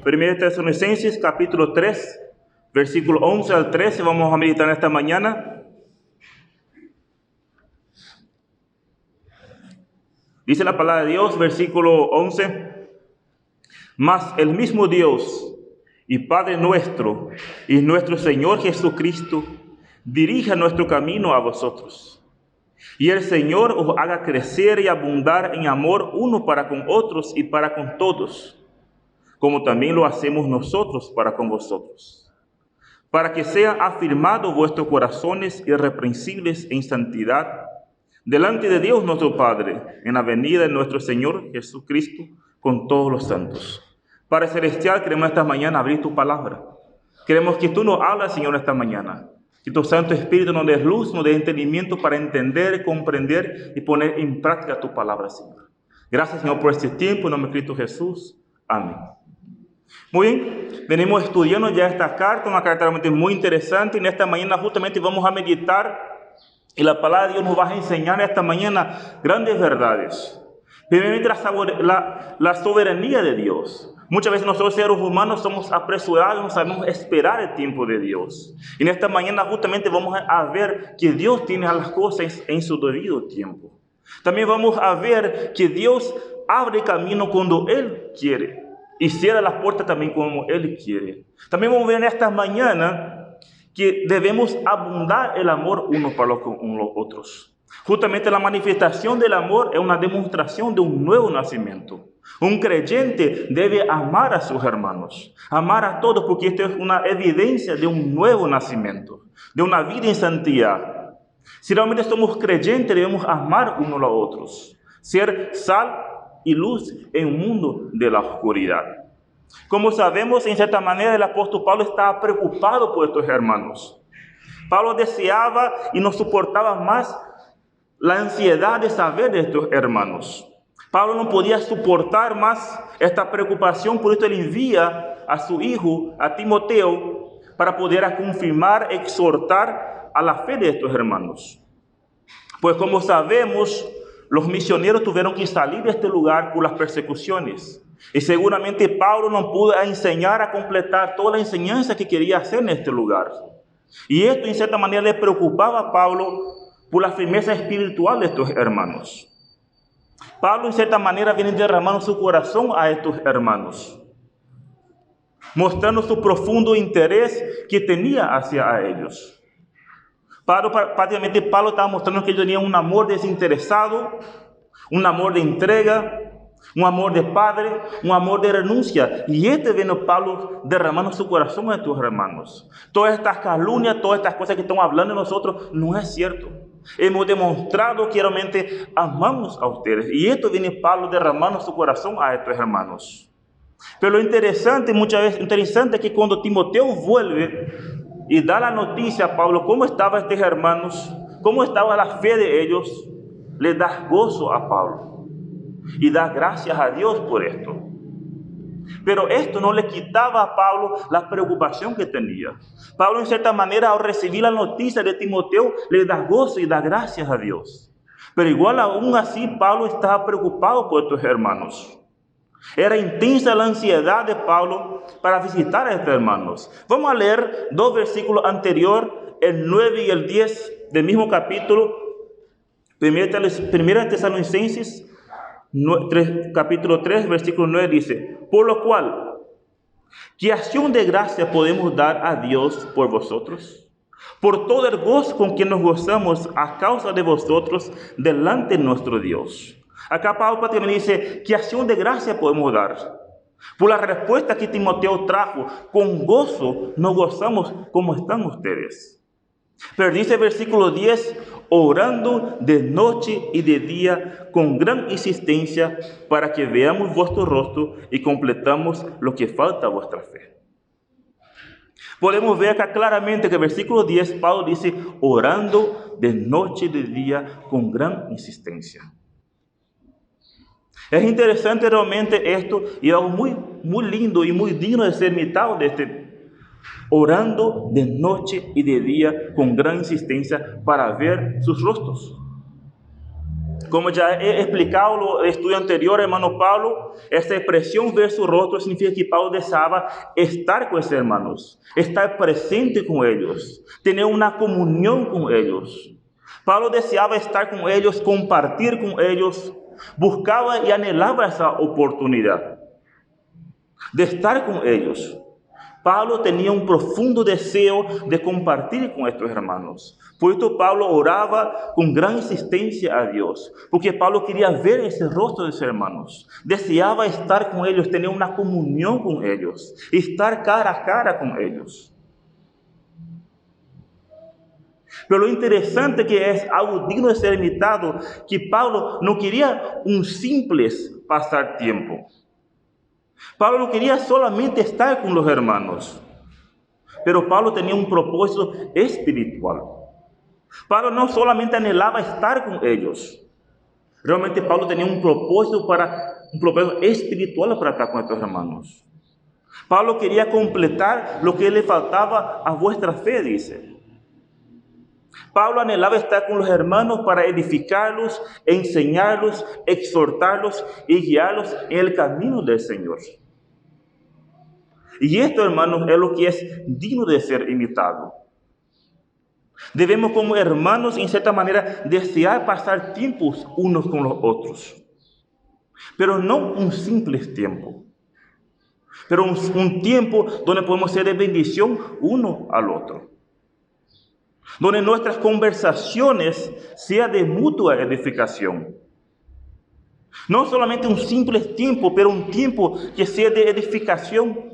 1 Tesalonicenses capítulo 3, versículo 11 al 13, vamos a meditar esta mañana. Dice la palabra de Dios, versículo 11. Mas el mismo Dios y Padre nuestro y nuestro Señor Jesucristo dirija nuestro camino a vosotros. Y el Señor os haga crecer y abundar en amor uno para con otros y para con todos, como también lo hacemos nosotros para con vosotros, para que sean afirmados vuestros corazones irreprensibles en santidad, delante de Dios nuestro Padre, en la venida de nuestro Señor Jesucristo, con todos los santos. Padre Celestial, queremos esta mañana abrir tu palabra. Queremos que tú nos hables, Señor, esta mañana. Que tu Santo Espíritu nos dé luz, nos dé entendimiento para entender, comprender y poner en práctica tu palabra, Señor. Gracias, Señor, por este tiempo. En nombre de Cristo Jesús. Amén. Muy bien, venimos estudiando ya esta carta, una carta realmente muy interesante. Y en esta mañana justamente vamos a meditar y la palabra de Dios nos va a enseñar esta mañana grandes verdades. Primeramente la soberanía de Dios. Muchas veces nosotros seres humanos somos apresurados, no sabemos esperar el tiempo de Dios. Y en esta mañana justamente vamos a ver que Dios tiene las cosas en su debido tiempo. También vamos a ver que Dios abre camino cuando Él quiere y cierra las puertas también como Él quiere. También vamos a ver en esta mañana que debemos abundar el amor unos para los otros. Justamente la manifestación del amor es una demostración de un nuevo nacimiento. Un creyente debe amar a sus hermanos, amar a todos, porque esto es una evidencia de un nuevo nacimiento, de una vida en santidad. Si realmente somos creyentes, debemos amar unos a los otros, ser sal y luz en un mundo de la oscuridad. Como sabemos, en cierta manera, el apóstol Pablo estaba preocupado por estos hermanos. Pablo deseaba y no soportaba más la ansiedad de saber de estos hermanos. Pablo no podía soportar más esta preocupación, por esto él envía a su hijo, a Timoteo, para poder confirmar, exhortar a la fe de estos hermanos. Pues como sabemos, los misioneros tuvieron que salir de este lugar por las persecuciones. Y seguramente Pablo no pudo enseñar a completar toda la enseñanza que quería hacer en este lugar. Y esto en cierta manera le preocupaba a Pablo por la firmeza espiritual de estos hermanos. Pablo en cierta manera viene derramando su corazón a estos hermanos, mostrando su profundo interés que tenía hacia ellos. Prácticamente Pablo estaba mostrando que ellos tenían un amor desinteresado, un amor de entrega, un amor de padre, un amor de renuncia. Y viene Pablo derramando su corazón a estos hermanos. Todas estas calumnias, todas estas cosas que estamos hablando de nosotros, no es cierto. Hemos demostrado que realmente amamos a ustedes. Y esto viene Pablo derramando su corazón a estos hermanos. Pero lo interesante, muchas veces interesante, es que cuando Timoteo vuelve y da la noticia a Pablo cómo estaban estos hermanos, cómo estaba la fe de ellos, le da gozo a Pablo y da gracias a Dios por esto. Pero esto no le quitaba a Pablo la preocupación que tenía. Pablo, en cierta manera, al recibir la noticia de Timoteo, le da gozo y da gracias a Dios. Pero igual aún así, Pablo estaba preocupado por estos hermanos. Era intensa la ansiedad de Pablo para visitar a estos hermanos. Vamos a leer dos versículos anteriores, el 9 y el 10 del mismo capítulo, 1 Tesalonicenses, capítulo 3, versículo 9 dice: por lo cual, ¿qué acción de gracia podemos dar a Dios por vosotros? Por todo el gozo con que nos gozamos a causa de vosotros delante de nuestro Dios. Acá Pablo prácticamente dice: ¿qué acción de gracia podemos dar? Por la respuesta que Timoteo trajo, con gozo nos gozamos como están ustedes. Pero dice el versículo 10, orando de noche y de día con gran insistencia para que veamos vuestro rostro y completamos lo que falta a vuestra fe. Podemos ver acá claramente que el versículo 10, Pablo dice, orando de noche y de día con gran insistencia. Es interesante realmente esto y algo muy, muy lindo y muy digno de ser imitado de este. Orando de noche y de día con gran insistencia para ver sus rostros. Como ya he explicado en el estudio anterior, hermano Pablo, esta expresión ver su rostro significa que Pablo deseaba estar con esos hermanos, estar presente con ellos, tener una comunión con ellos. Pablo deseaba estar con ellos, compartir con ellos, buscaba y anhelaba esa oportunidad de estar con ellos. Pablo tenía un profundo deseo de compartir con estos hermanos. Por esto Pablo oraba con gran insistencia a Dios, porque Pablo quería ver ese rostro de sus hermanos. Deseaba estar con ellos, tener una comunión con ellos, estar cara a cara con ellos. Pero lo interesante que es algo digno de ser imitado, que Pablo no quería un simple pasar tiempo. Pablo no quería solamente estar con los hermanos, pero Pablo tenía un propósito espiritual. Pablo no solamente anhelaba estar con ellos, realmente Pablo tenía un propósito espiritual para estar con estos hermanos. Pablo quería completar lo que le faltaba a vuestra fe, dice. Pablo anhelaba estar con los hermanos para edificarlos, enseñarlos, exhortarlos y guiarlos en el camino del Señor. Y esto, hermanos, es lo que es digno de ser imitado. Debemos como hermanos, en cierta manera, desear pasar tiempos unos con los otros. Pero no un simple tiempo. Pero un tiempo donde podemos ser de bendición uno al otro. Donde nuestras conversaciones sean de mutua edificación. No solamente un simple tiempo, pero un tiempo que sea de edificación.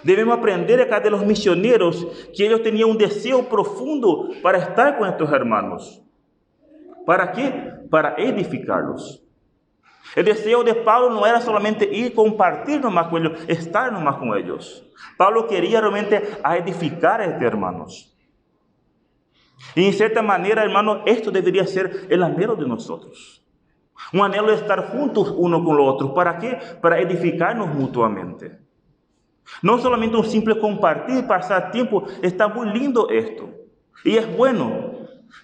Debemos aprender acá de los misioneros que ellos tenían un deseo profundo para estar con estos hermanos. ¿Para qué? Para edificarlos. El deseo de Pablo no era solamente ir a compartir nomás con ellos, estar nomás con ellos. Pablo quería realmente edificar a estos hermanos. Y en cierta manera, hermanos, esto debería ser el anhelo de nosotros. Un anhelo de estar juntos uno con los otros. ¿Para qué? Para edificarnos mutuamente. No solamente un simple compartir, pasar tiempo. Está muy lindo esto. Y es bueno.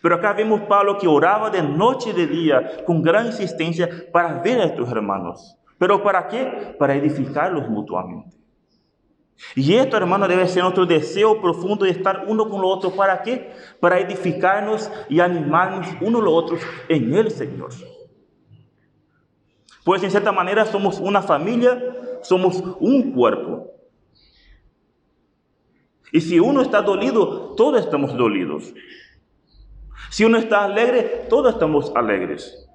Pero acá vemos Pablo que oraba de noche y de día con gran insistencia para ver a estos hermanos. ¿Pero para qué? Para edificarlos mutuamente. Y esto, hermanos, debe ser nuestro deseo profundo de estar uno con los otros. ¿Para qué? Para edificarnos y animarnos unos a los otros en el Señor. Pues en cierta manera somos una familia, somos un cuerpo. Y si uno está dolido, todos estamos dolidos. Si uno está alegre, todos estamos alegres.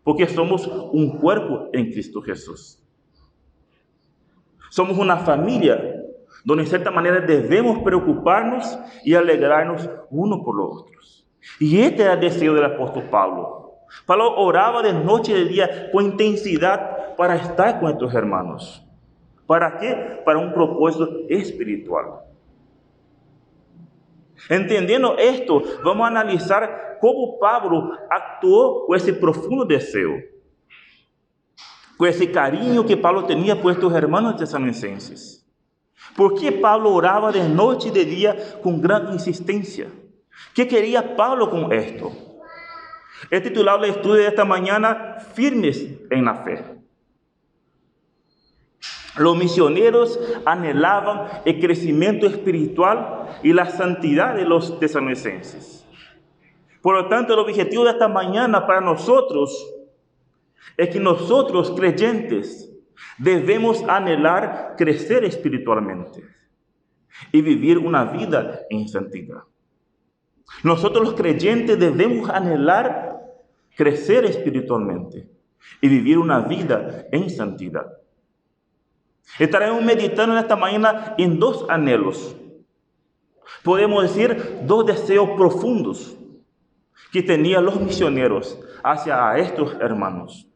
Porque somos un cuerpo en Cristo Jesús. Somos una familia donde en cierta manera debemos preocuparnos y alegrarnos unos por los otros. Y este era el deseo del apóstol Pablo. Pablo oraba de noche y de día con intensidad para estar con estos hermanos. ¿Para qué? Para un propósito espiritual. Entendiendo esto, vamos a analizar cómo Pablo actuó con ese profundo deseo, con ese cariño que Pablo tenía por estos hermanos tesalonicenses. ¿Por qué Pablo oraba de noche y de día con gran insistencia? ¿Qué quería Pablo con esto? He titulado el estudio de esta mañana, Firmes en la Fe. Los misioneros anhelaban el crecimiento espiritual y la santidad de los tesalonicenses. Por lo tanto, el objetivo de esta mañana para nosotros es que nosotros, creyentes, debemos anhelar crecer espiritualmente y vivir una vida en santidad. Nosotros los creyentes debemos anhelar crecer espiritualmente y vivir una vida en santidad. Estaremos meditando en esta mañana en dos anhelos. Podemos decir dos deseos profundos que tenían los misioneros hacia estos hermanos.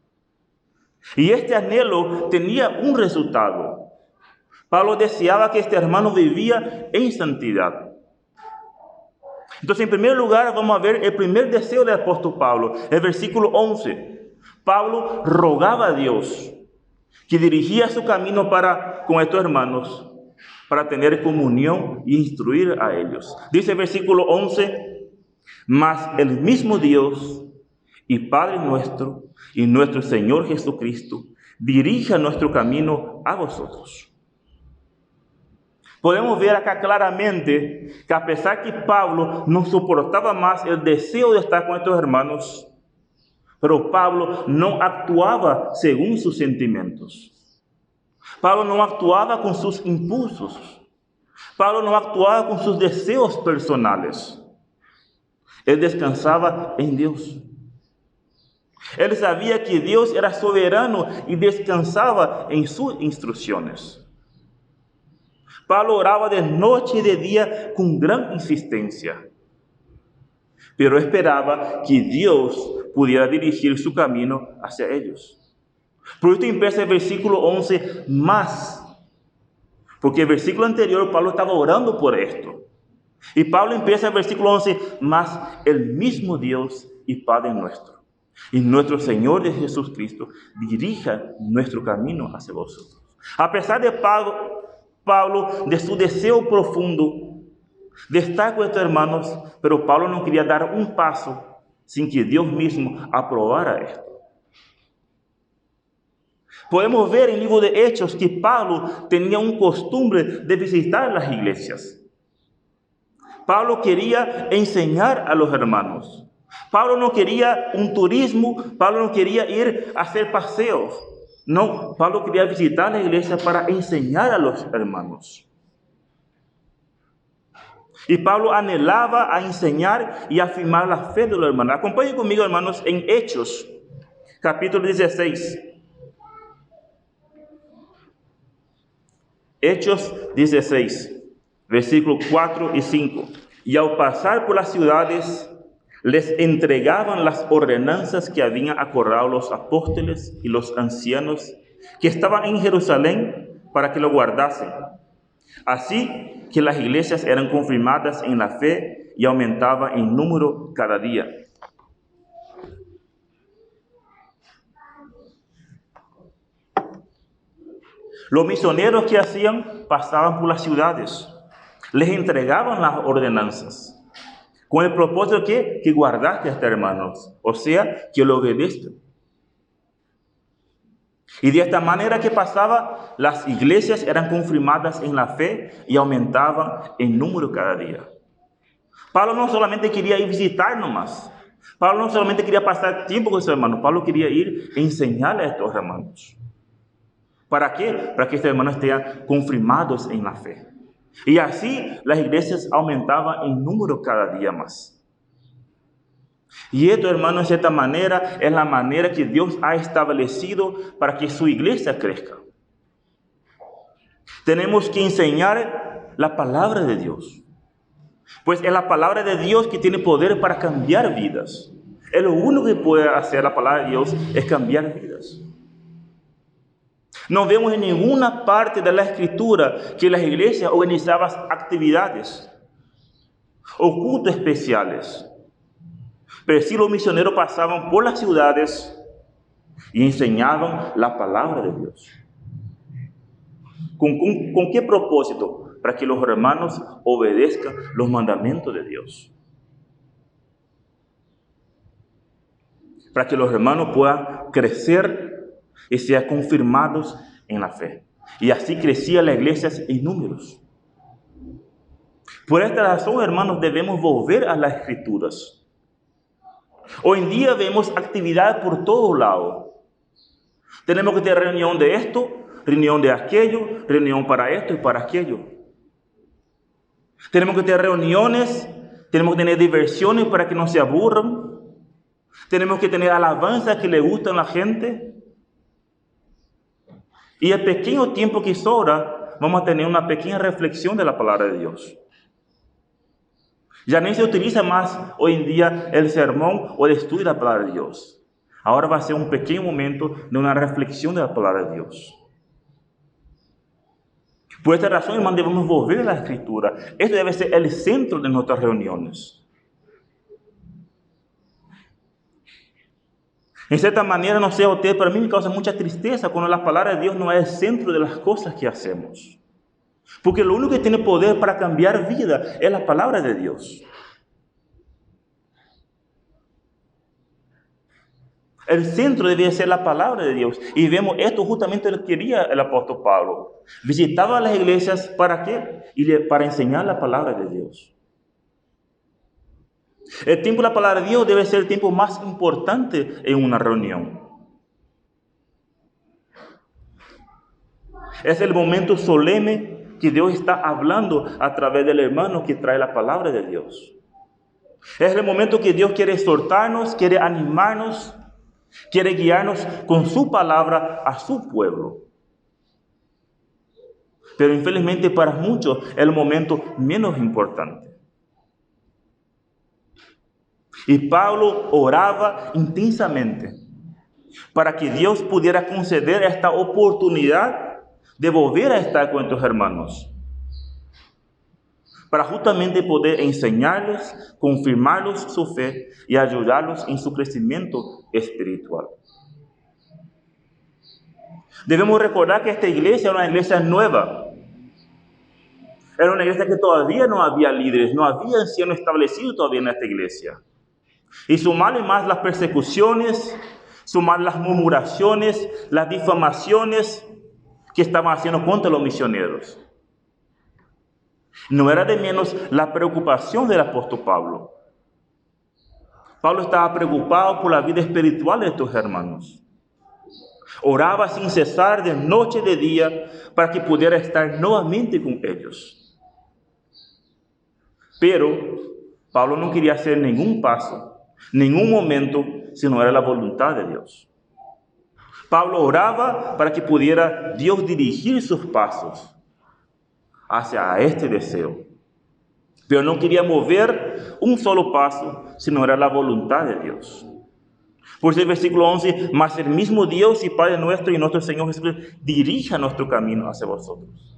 Y este anhelo tenía un resultado. Pablo deseaba que este hermano vivía en santidad. Entonces, en primer lugar, vamos a ver el primer deseo del apóstol Pablo, el versículo 11. Pablo rogaba a Dios que dirigía su camino con estos hermanos para tener comunión y instruir a ellos. Dice el versículo 11, mas el mismo Dios y Padre nuestro y nuestro Señor Jesucristo dirija nuestro camino a vosotros. Podemos ver acá claramente que a pesar que Pablo no soportaba más el deseo de estar con estos hermanos, pero Pablo no actuaba según sus sentimientos. Pablo no actuaba con sus impulsos. Pablo no actuaba con sus deseos personales. Él descansaba en Dios. Él sabía que Dios era soberano y descansaba en sus instrucciones. Pablo oraba de noche y de día con gran insistencia, pero esperaba que Dios pudiera dirigir su camino hacia ellos. Por esto empieza el versículo 11 más, porque el versículo anterior Pablo estaba orando por esto. Y Pablo empieza el versículo 11 más, el mismo Dios y Padre nuestro, y nuestro Señor de Jesucristo dirija nuestro camino hacia vosotros. A pesar de Pablo, de su deseo profundo de estar con estos hermanos, pero Pablo no quería dar un paso sin que Dios mismo aprobara esto. Podemos ver en el libro de Hechos que Pablo tenía un costumbre de visitar las iglesias. Pablo quería enseñar a los hermanos. Pablo no quería un turismo, Pablo no quería ir a hacer paseos. No, Pablo quería visitar la iglesia para enseñar a los hermanos. Y Pablo anhelaba a enseñar y afirmar la fe de los hermanos. Acompañen conmigo, hermanos, en Hechos, capítulo 16. Hechos 16, versículos 4 y 5. Y al pasar por las ciudades, les entregaban las ordenanzas que habían acordado los apóstoles y los ancianos que estaban en Jerusalén para que lo guardasen. Así que las iglesias eran confirmadas en la fe y aumentaban en número cada día. Los misioneros que hacían pasaban por las ciudades, les entregaban las ordenanzas, con el propósito que guardaste a estos hermanos, o sea, que lo obedezcan. Y de esta manera que pasaba, las iglesias eran confirmadas en la fe y aumentaban en número cada día. Pablo no solamente quería ir a visitar nomás, Pablo no solamente quería pasar tiempo con sus hermanos, Pablo quería ir a enseñarle a estos hermanos. ¿Para qué? Para que estos hermanos estén confirmados en la fe. Y así las iglesias aumentaban en número cada día más. Y esto, hermanos, de cierta manera, es la manera que Dios ha establecido para que su iglesia crezca. Tenemos que enseñar la palabra de Dios. Pues es la palabra de Dios que tiene poder para cambiar vidas. Es lo único que puede hacer la palabra de Dios, es cambiar vidas. No vemos en ninguna parte de la Escritura que las iglesias organizaban actividades o cultos especiales. Pero sí los misioneros pasaban por las ciudades y enseñaban la palabra de Dios. ¿Con qué propósito? Para que los hermanos obedezcan los mandamientos de Dios. Para que los hermanos puedan crecer y sean confirmados en la fe. Y así crecía la iglesia en números. Por esta razón, hermanos, debemos volver a las Escrituras. Hoy en día vemos actividad por todo lado. Tenemos que tener reunión de esto, reunión de aquello, reunión para esto y para aquello. Tenemos que tener reuniones, tenemos que tener diversiones para que no se aburran. Tenemos que tener alabanzas que le gustan a la gente. Y el pequeño tiempo que sobra, vamos a tener una pequeña reflexión de la palabra de Dios. Ya ni se utiliza más hoy en día el sermón o el estudio de la palabra de Dios. Ahora va a ser un pequeño momento de una reflexión de la palabra de Dios. Por esta razón, hermano, debemos volver a la Escritura. Esto debe ser el centro de nuestras reuniones. En cierta manera, no sé a usted, pero a mí me causa mucha tristeza cuando la palabra de Dios no es el centro de las cosas que hacemos. Porque lo único que tiene poder para cambiar vida es la palabra de Dios. El centro debía ser la palabra de Dios. Y vemos esto justamente lo que quería el apóstol Pablo. Visitaba las iglesias, ¿para qué? Para enseñar la palabra de Dios. El tiempo de la palabra de Dios debe ser el tiempo más importante en una reunión. Es el momento solemne que Dios está hablando a través del hermano que trae la palabra de Dios. Es el momento que Dios quiere exhortarnos, quiere animarnos, quiere guiarnos con su palabra a su pueblo. Pero infelizmente para muchos es el momento menos importante. Y Pablo oraba intensamente para que Dios pudiera conceder esta oportunidad de volver a estar con estos hermanos, para justamente poder enseñarles, confirmarles su fe y ayudarlos en su crecimiento espiritual. Debemos recordar que esta iglesia era una iglesia nueva. Era una iglesia que todavía no había líderes, no había ancianos establecidos todavía en esta iglesia. Y sumarle más las persecuciones, sumar las murmuraciones, las difamaciones que estaban haciendo contra los misioneros. No era de menos la preocupación del apóstol Pablo. Pablo estaba preocupado por la vida espiritual de estos hermanos. Oraba sin cesar de noche y de día para que pudiera estar nuevamente con ellos. Pero Pablo no quería hacer ningún paso, ningún momento, si no era la voluntad de Dios. Pablo oraba para que pudiera Dios dirigir sus pasos hacia este deseo. Pero no quería mover un solo paso, si no era la voluntad de Dios. Por eso el versículo 11, mas el mismo Dios y Padre nuestro y nuestro Señor Jesucristo dirija nuestro camino hacia vosotros.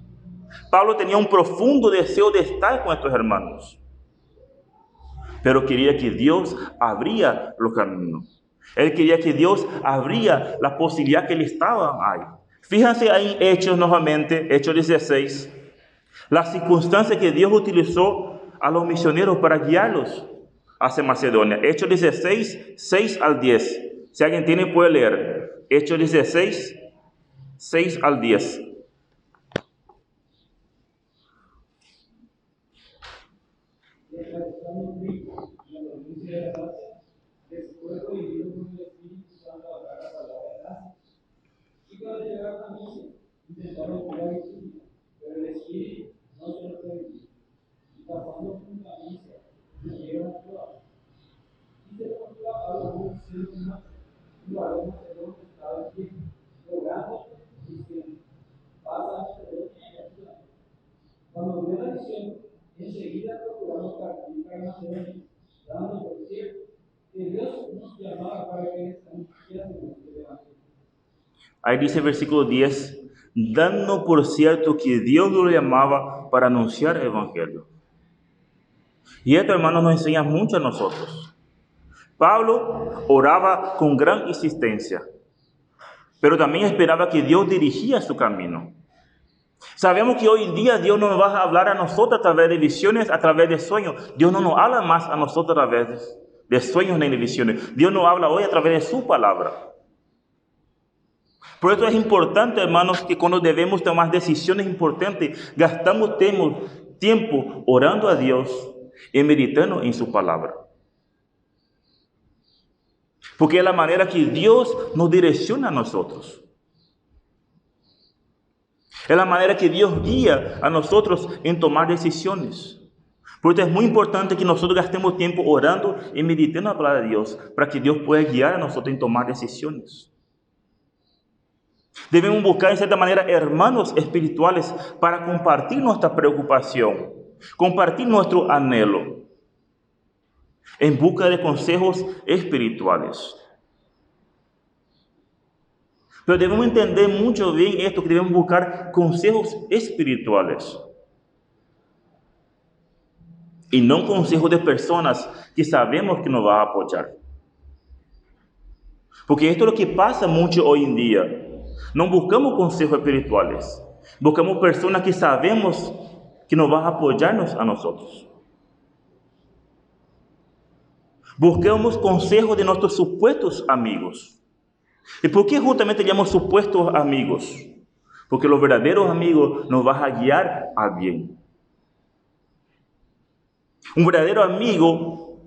Pablo tenía un profundo deseo de estar con estos hermanos, pero quería que Dios abría los caminos. Él quería que Dios abría la posibilidad que él estaba ahí. Fíjense ahí en Hechos nuevamente, Hechos 16, la circunstancia que Dios utilizó a los misioneros para guiarlos hacia Macedonia. Hechos 16, 6 al 10. Si alguien tiene, puede leer. Hechos 16, 6 al 10. Cuando vio la visión, enseguida procuramos partir para Macedonia, dando por cierto que Dios nos llamaba para que anunciásemos el Evangelio. Ahí dice el versículo 10, dando por cierto que Dios lo llamaba para anunciar el Evangelio. Y esto, hermanos, nos enseña mucho a nosotros. Pablo oraba con gran insistencia, pero también esperaba que Dios dirigía su camino. Sabemos que hoy en día Dios no nos va a hablar a nosotros a través de visiones, a través de sueños. Dios no nos habla más a nosotros a través de sueños ni de visiones. Dios nos habla hoy a través de su palabra. Por eso es importante, hermanos, que cuando debemos tomar decisiones importantes, gastamos tiempo orando a Dios y meditando en su palabra. Porque es la manera que Dios nos direcciona a nosotros. Es la manera que Dios guía a nosotros en tomar decisiones. Por eso es muy importante que nosotros gastemos tiempo orando y meditando la palabra de Dios, para que Dios pueda guiar a nosotros en tomar decisiones. Debemos buscar en cierta manera hermanos espirituales para compartir nuestra preocupación, compartir nuestro anhelo, en busca de consejos espirituales. Pero debemos entender mucho bien esto, que debemos buscar consejos espirituales. Y no consejos de personas que sabemos que nos van a apoyar. Porque esto es lo que pasa mucho hoy en día. No buscamos consejos espirituales. Buscamos personas que sabemos que nos van a apoyarnos a nosotros. Busquemos consejos de nuestros supuestos amigos. ¿Y por qué justamente llamamos supuestos amigos? Porque los verdaderos amigos nos van a guiar a bien. Un verdadero amigo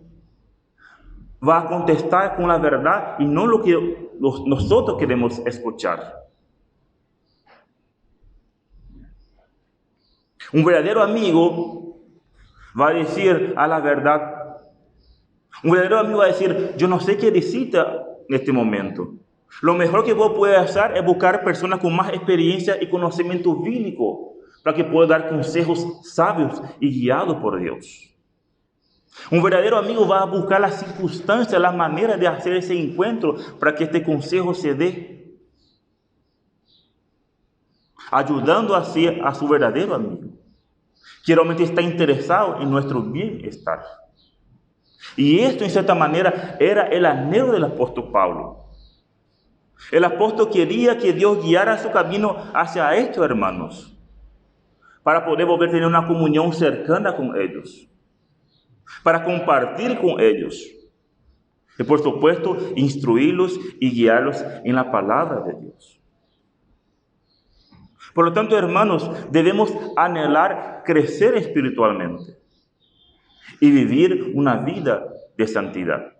va a contestar con la verdad y no lo que nosotros queremos escuchar. Un verdadero amigo va a decir a la verdad. Un verdadero amigo va a decir, yo no sé qué necesita en este momento. Lo mejor que vos puedes hacer es buscar personas con más experiencia y conocimiento bíblico para que puedan dar consejos sabios y guiados por Dios. Un verdadero amigo va a buscar las circunstancias, las maneras de hacer ese encuentro para que este consejo se dé, ayudando así a su verdadero amigo, que realmente está interesado en nuestro bienestar. Y esto, en cierta manera, era el anhelo del apóstol Pablo. El apóstol quería que Dios guiara su camino hacia estos hermanos, para poder volver a tener una comunión cercana con ellos, para compartir con ellos, y por supuesto, instruirlos y guiarlos en la palabra de Dios. Por lo tanto, hermanos, debemos anhelar crecer espiritualmente y vivir una vida de santidad.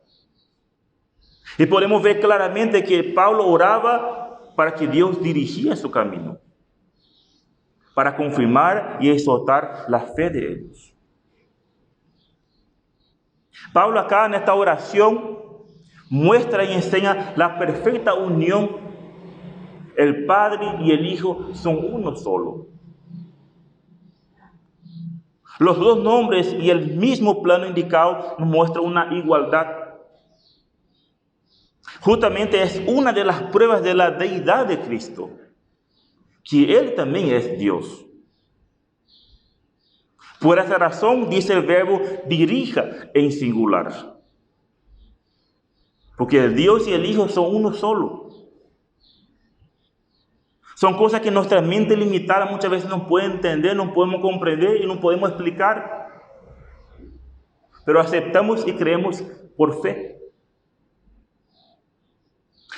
Y podemos ver claramente que Pablo oraba para que Dios dirigiera su camino, para confirmar y exaltar la fe de ellos. Pablo acá en esta oración muestra y enseña la perfecta unión. El Padre y el Hijo son uno solo. Los dos nombres y el mismo plano indicado nos muestran una igualdad. Justamente es una de las pruebas de la deidad de Cristo, que Él también es Dios. Por esa razón dice el verbo dirija en singular. Porque el Dios y el Hijo son uno solo. Son cosas que nuestra mente limitada muchas veces no puede entender, no podemos comprender y no podemos explicar. Pero aceptamos y creemos por fe.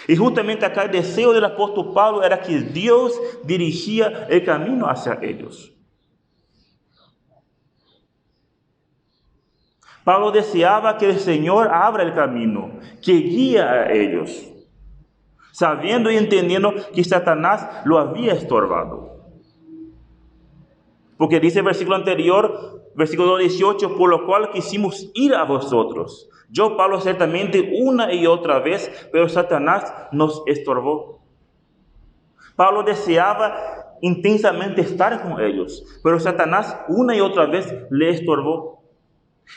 Y justamente acá el deseo del apóstol Pablo era que Dios dirigía el camino hacia ellos. Pablo deseaba que el Señor abra el camino, que guíe a ellos, sabiendo y entendiendo que Satanás lo había estorbado. Porque dice el versículo anterior, versículo 18, por lo cual quisimos ir a vosotros. Yo, Pablo, ciertamente una y otra vez, pero Satanás nos estorbó. Pablo deseaba intensamente estar con ellos, pero Satanás una y otra vez le estorbó.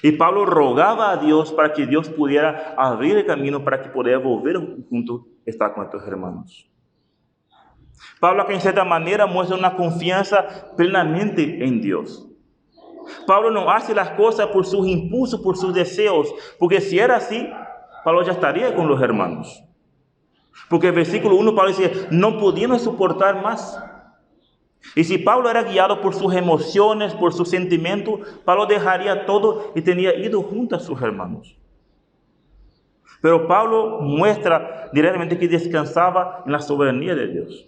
Y Pablo rogaba a Dios para que Dios pudiera abrir el camino para que pudiera volver junto a estar con estos hermanos. Pablo acá en cierta manera muestra una confianza plenamente en Dios. Pablo no hace las cosas por sus impulsos, por sus deseos, porque si era así, Pablo ya estaría con los hermanos. Porque el versículo 1 Pablo dice, no pudiendo soportar más. Y si Pablo era guiado por sus emociones, por sus sentimientos, Pablo dejaría todo y tenía ido junto a sus hermanos. Pero Pablo muestra directamente que descansaba en la soberanía de Dios,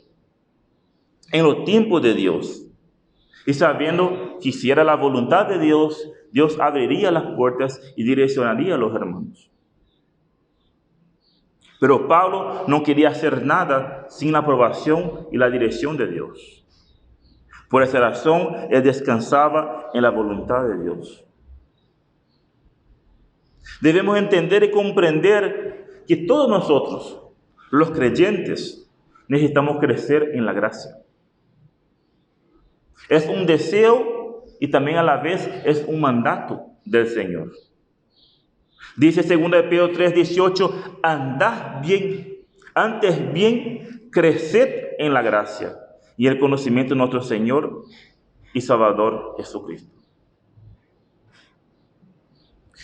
en los tiempos de Dios. Y sabiendo que si era la voluntad de Dios, Dios abriría las puertas y direccionaría a los hermanos. Pero Pablo no quería hacer nada sin la aprobación y la dirección de Dios. Por esa razón, él descansaba en la voluntad de Dios. Debemos entender y comprender que todos nosotros, los creyentes, necesitamos crecer en la gracia. Es un deseo y también a la vez es un mandato del Señor. Dice 2 Pedro 3:18, andad bien, antes bien, creced en la gracia y el conocimiento de nuestro Señor y Salvador Jesucristo.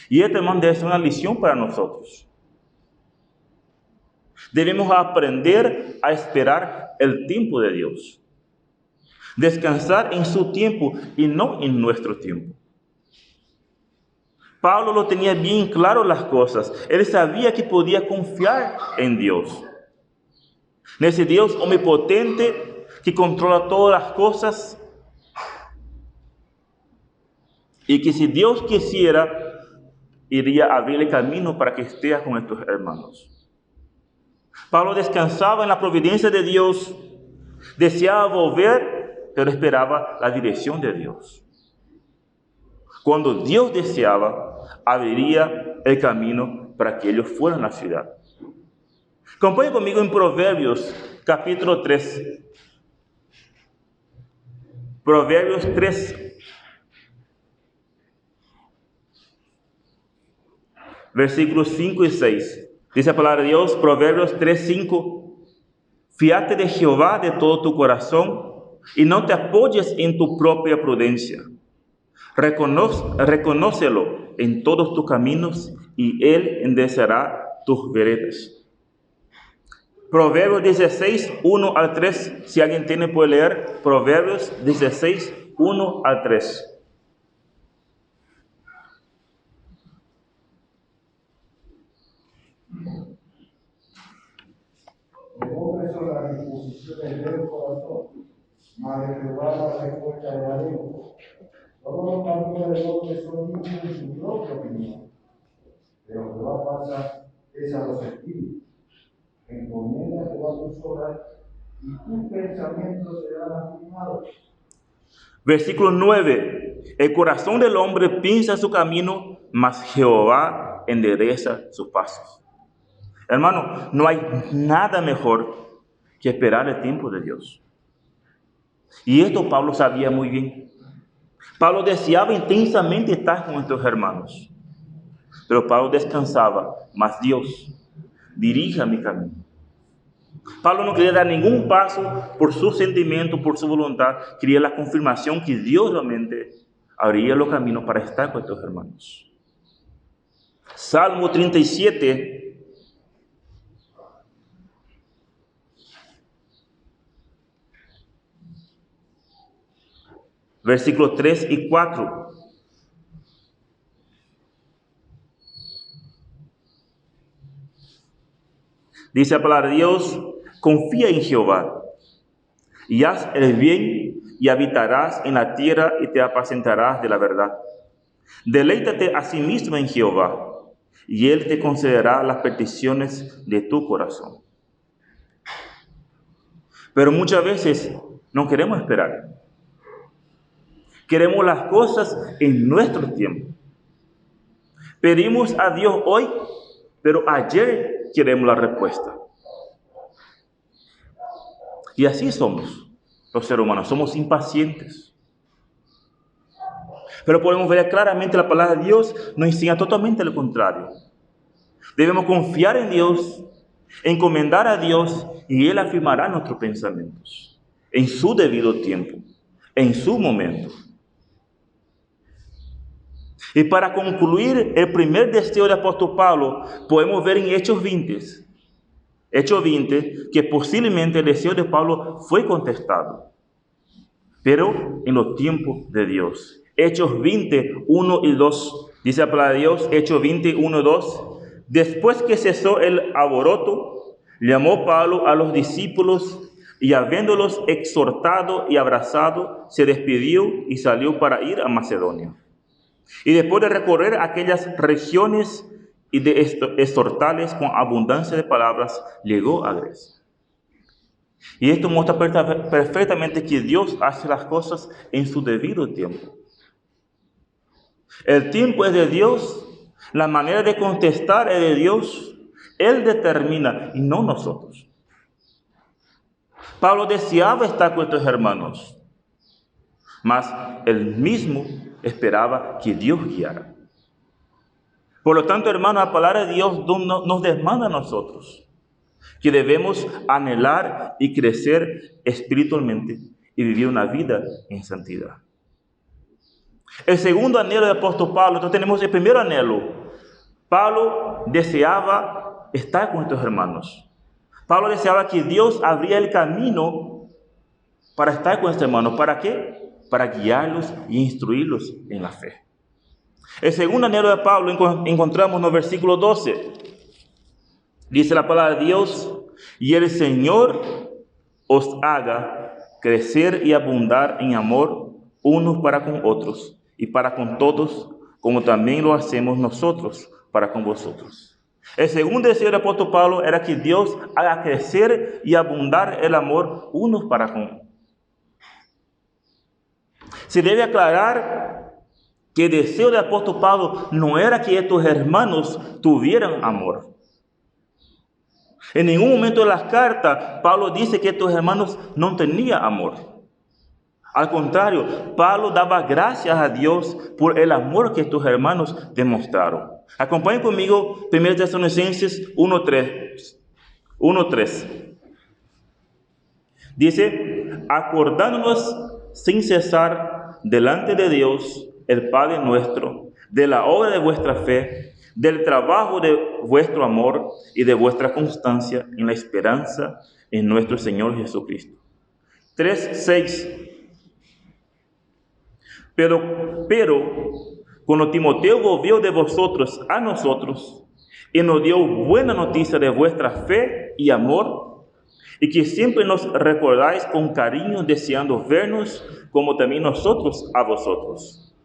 Y este hermano es una lección para nosotros. Debemos aprender a esperar el tiempo de Dios. Descansar en su tiempo y no en nuestro tiempo. Pablo lo tenía bien claro las cosas. Él sabía que podía confiar en Dios. en ese Dios omnipotente que controla todas las cosas y que si Dios quisiera, iría a abrirle camino para que esté con estos hermanos. Pablo descansaba en la providencia de Dios, deseaba volver, pero esperaba la dirección de Dios. Cuando Dios deseaba, abriría el camino para que ellos fueran a la ciudad. Acompañe conmigo en Proverbios, capítulo 3. Proverbios 3. Versículos 5 y 6. Dice la palabra de Dios, Proverbios 3, 5. Fíate de Jehová de todo tu corazón y no te apoyes en tu propia prudencia. Reconócelo en todos tus caminos y Él enderezará tus veredas. Proverbios 16, 1 al 3. Si alguien tiene, puede leer Proverbios 16, 1 al 3. El hombre son las disposiciones del corazón, mas de Jehová la respuesta de la lengua. Todos los caminos del hombre son limpios en su propia opinión, pero Jehová pasa es a los espíritus. Encomienda a Jehová tus obras y tus pensamientos serán afirmados. Versículo 9. El corazón del hombre piensa su camino, mas Jehová endereza sus pasos. Hermano, no hay nada mejor que esperar el tiempo de Dios. Y esto Pablo sabía muy bien. Pablo deseaba intensamente estar con estos hermanos. Pero Pablo descansaba, mas Dios dirija mi camino. Pablo no quería dar ningún paso por su sentimiento, por su voluntad. Quería la confirmación que Dios realmente abriría los caminos para estar con estos hermanos. Salmo 37. Versículos 3 y 4. Dice la palabra de Dios, confía en Jehová y haz el bien y habitarás en la tierra y te apacentarás de la verdad. Deleítate a sí mismo en Jehová y Él te concederá las peticiones de tu corazón. Pero muchas veces no queremos esperar. Queremos las cosas en nuestro tiempo. Pedimos a Dios hoy, pero ayer queremos la respuesta. Y así somos los seres humanos, somos impacientes. Pero podemos ver claramente la palabra de Dios nos enseña totalmente lo contrario. Debemos confiar en Dios, encomendar a Dios y Él afirmará nuestros pensamientos en su debido tiempo, en su momento. Y para concluir el primer deseo del apóstol Pablo, podemos ver en Hechos 20. Hechos 20, que posiblemente el deseo de Pablo fue contestado, pero en los tiempos de Dios. Hechos 20, 1 y 2. Dice la palabra de Dios, Hechos 20, 1 y 2. Después que cesó el alboroto, llamó Pablo a los discípulos y habiéndolos exhortado y abrazado, se despidió y salió para ir a Macedonia. Y después de recorrer aquellas regiones y de exhortarles con abundancia de palabras, llegó a Grecia. Y esto muestra perfectamente que Dios hace las cosas en su debido tiempo. El tiempo es de Dios, la manera de contestar es de Dios. Él determina y no nosotros. Pablo deseaba estar con estos hermanos, mas él mismo esperaba que Dios guiara. Por lo tanto, hermanos, la palabra de Dios nos demanda a nosotros que debemos anhelar y crecer espiritualmente y vivir una vida en santidad. El segundo anhelo del apóstol Pablo, entonces tenemos el primer anhelo. Pablo deseaba estar con estos hermanos. Pablo deseaba que Dios abriera el camino para estar con estos hermanos. ¿Para qué? Para guiarlos y instruirlos en la fe. El segundo anhelo de Pablo encontramos en el versículo 12. Dice la palabra de Dios, y el Señor os haga crecer y abundar en amor unos para con otros y para con todos, como también lo hacemos nosotros para con vosotros. El segundo deseo del apóstol Pablo era que Dios haga crecer y abundar el amor unos para con otros. Se debe aclarar que el deseo del apóstol Pablo no era que estos hermanos tuvieran amor. En ningún momento de las cartas, Pablo dice que estos hermanos no tenían amor. Al contrario, Pablo daba gracias a Dios por el amor que estos hermanos demostraron. Acompañen conmigo 1 Tesalonicenses 1:3. Dice, acordándonos sin cesar delante de Dios, el Padre nuestro, de la obra de vuestra fe, del trabajo de vuestro amor y de vuestra constancia en la esperanza en nuestro Señor Jesucristo. 3:6. Pero cuando Timoteo volvió de vosotros a nosotros y nos dio buena noticia de vuestra fe y amor, y que siempre nos recordáis con cariño, deseando vernos como también nosotros a vosotros.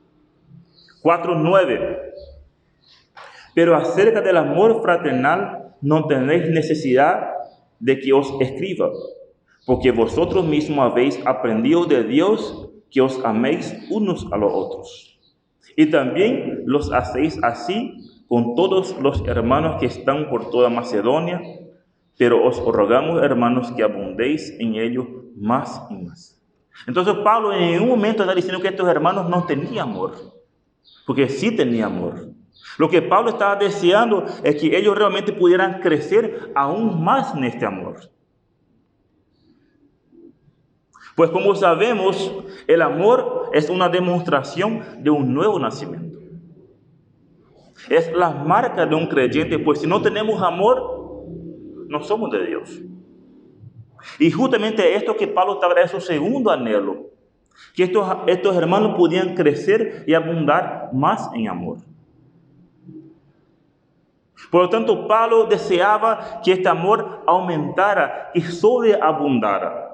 4:9. Pero acerca del amor fraternal no tenéis necesidad de que os escriba, porque vosotros mismos habéis aprendido de Dios que os améis unos a los otros. Y también los hacéis así con todos los hermanos que están por toda Macedonia, pero os rogamos, hermanos, que abundéis en ello más y más. Entonces Pablo en un momento está diciendo que estos hermanos no tenían amor, porque sí tenían amor. Lo que Pablo estaba deseando es que ellos realmente pudieran crecer aún más en este amor. Pues como sabemos, el amor es una demostración de un nuevo nacimiento. Es la marca de un creyente, pues si no tenemos amor, no somos de Dios. Y justamente esto que Pablo estaba en su segundo anhelo, que estos hermanos pudieran crecer y abundar más en amor. Por lo tanto, Pablo deseaba que este amor aumentara y sobreabundara.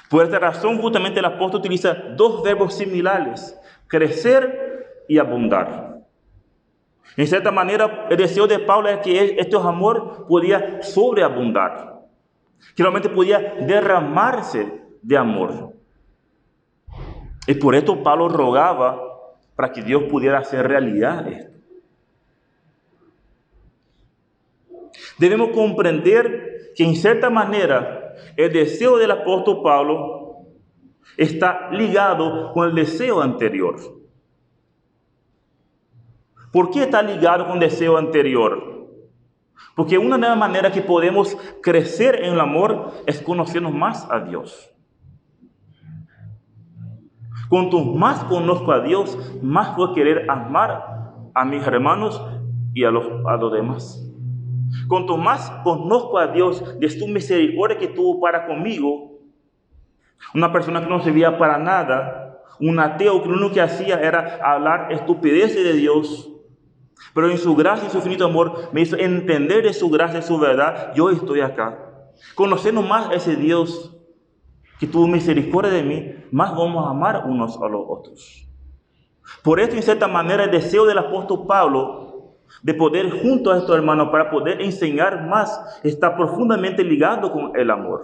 Por esta razón, justamente el apóstol utiliza dos verbos similares, crecer y abundar. En cierta manera, el deseo de Pablo es que este amor podía sobreabundar, que realmente podía derramarse de amor. Y por esto Pablo rogaba para que Dios pudiera hacer realidad esto. Debemos comprender que en cierta manera el deseo del apóstol Pablo está ligado con el deseo anterior. ¿Por qué está ligado con el deseo anterior? Porque una de las maneras que podemos crecer en el amor es conocernos más a Dios. Cuanto más conozco a Dios, más voy a querer amar a mis hermanos y a los demás. Cuanto más conozco a Dios de su misericordia que tuvo para conmigo, una persona que no servía para nada, un ateo que lo único que hacía era hablar estupideces de Dios, pero en su gracia y su infinito amor me hizo entender de su gracia y su verdad, yo estoy acá. Conociendo más a ese Dios que tuvo misericordia de mí, más vamos a amar unos a los otros. Por esto, en cierta manera, el deseo del apóstol Pablo de poder junto a estos hermanos para poder enseñar más está profundamente ligado con el amor.